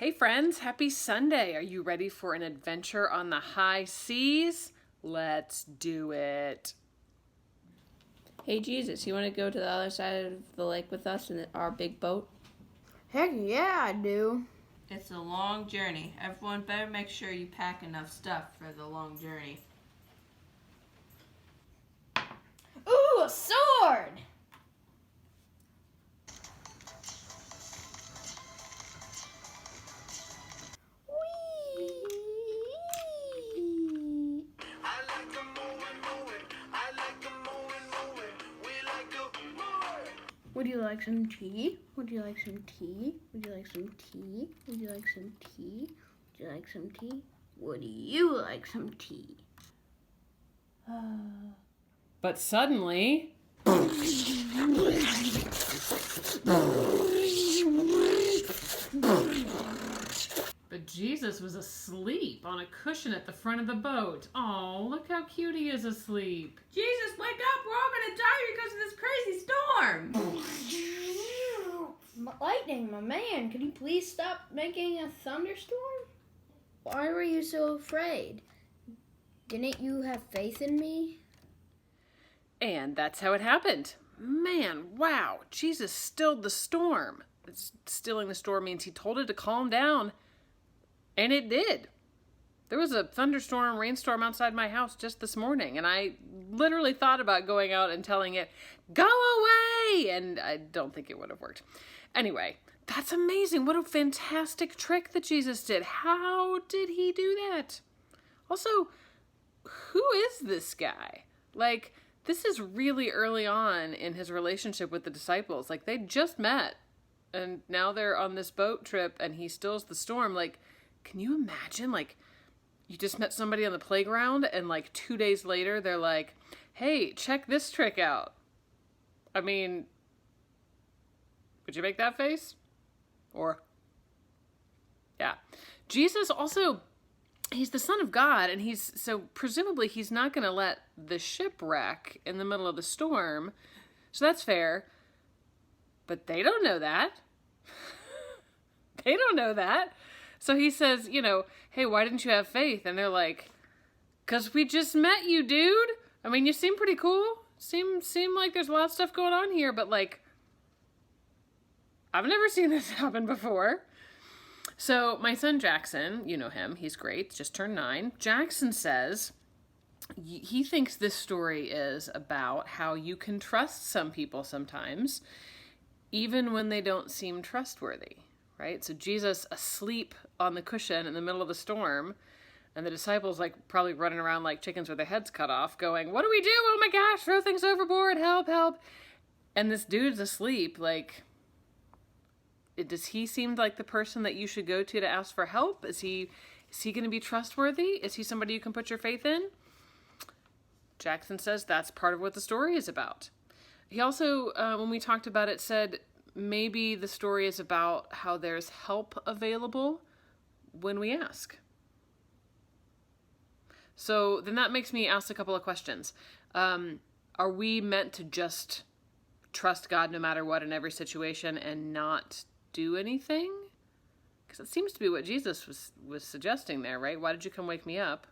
Hey friends, happy Sunday. Are you ready for an adventure on the high seas? Let's do it. Hey Jesus, you want to go to the other side of the lake with us in our big boat? Heck yeah, I do. It's a long journey. Everyone better make sure you pack enough stuff for the long journey. Ooh, a sword! Would you like some tea? Would you like some tea? Would you like some tea? Would you like some tea? Would you like some tea? Would you like some tea? But suddenly, but Jesus was asleep on a cushion at the front of the boat. Oh, look how cute he is asleep. Jesus, wake up! We're all gonna die because of this crazy storm! Lightning, my man, could you please stop making a thunderstorm? Why were you so afraid? Didn't you have faith in me? And that's how it happened. Man, wow, Jesus stilled the storm. Stilling the storm means he told it to calm down. And it did. There was a thunderstorm, rainstorm outside my house just this morning, and I literally thought about going out and telling it, go away! And I don't think it would have worked. Anyway, that's amazing. What a fantastic trick that Jesus did. How did he do that? Also, who is this guy? Like, this is really early on in his relationship with the disciples. Like, they just met, and now they're on this boat trip, and he stills the storm. Like, can you imagine, like, you just met somebody on the playground and like 2 days later they're like, hey, check this trick out. I mean, would you make that face? Or, yeah. Jesus also, he's the Son of God, and so presumably he's not going to let the ship wreck in the middle of the storm. So that's fair. But they don't know that. They don't know that. So he says, hey, why didn't you have faith? And they're like, 'cause we just met you, dude. I mean, you seem pretty cool. Seem like there's a lot of stuff going on here, but like, I've never seen this happen before. So my son Jackson, you know him, he's great, just turned 9. Jackson says he thinks this story is about how you can trust some people sometimes, even when they don't seem trustworthy. Right? So Jesus asleep on the cushion in the middle of the storm, and the disciples like probably running around like chickens with their heads cut off going, what do we do? Oh my gosh, throw things overboard, help, help. And this dude's asleep. Like, does he seem like the person that you should go to ask for help? Is he going to be trustworthy? Is he somebody you can put your faith in? Jackson says that's part of what the story is about. He also, when we talked about it, said maybe the story is about how there's help available when we ask. So then that makes me ask a couple of questions. Are we meant to just trust God no matter what in every situation and not do anything? Because it seems to be what Jesus was suggesting there, right? Why did you come wake me up?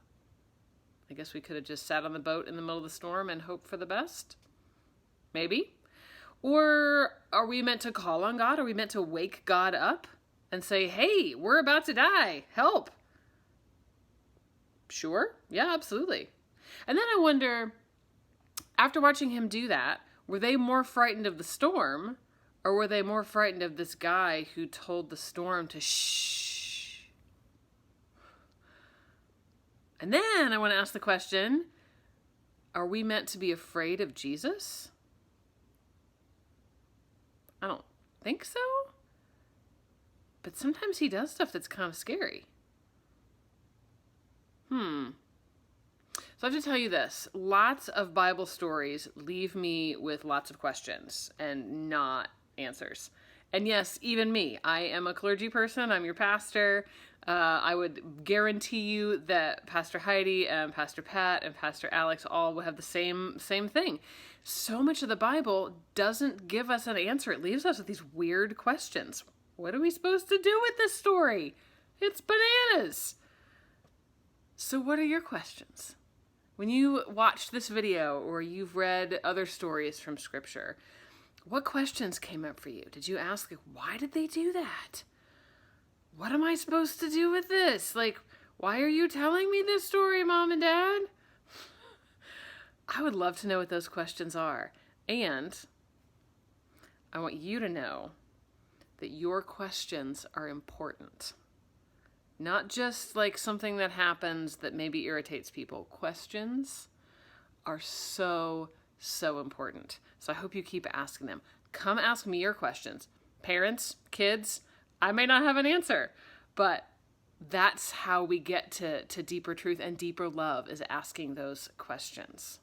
I guess we could have just sat on the boat in the middle of the storm and hoped for the best. Maybe. Or are we meant to call on God? Are we meant to wake God up and say, hey, we're about to die, help? Sure. Yeah, absolutely. And then I wonder, after watching him do that, were they more frightened of the storm, or were they more frightened of this guy who told the storm to shh? And then I want to ask the question, are we meant to be afraid of Jesus? I don't think so. But sometimes he does stuff that's kind of scary. So I have to tell you this. Lots of Bible stories leave me with lots of questions and not answers. And yes, even me. I am a clergy person. I'm your pastor. I would guarantee you that Pastor Heidi and Pastor Pat and Pastor Alex all will have the same thing. So much of the Bible doesn't give us an answer. It leaves us with these weird questions. What are we supposed to do with this story? It's bananas. So what are your questions? When you watched this video or you've read other stories from Scripture, what questions came up for you? Did you ask, like, why did they do that? What am I supposed to do with this? Like, why are you telling me this story, Mom and Dad? I would love to know what those questions are. And I want you to know that your questions are important. Not just like something that happens that maybe irritates people. Questions are so important. So I hope you keep asking them. Come ask me your questions. Parents, kids, I may not have an answer, but that's how we get to deeper truth and deeper love, is asking those questions.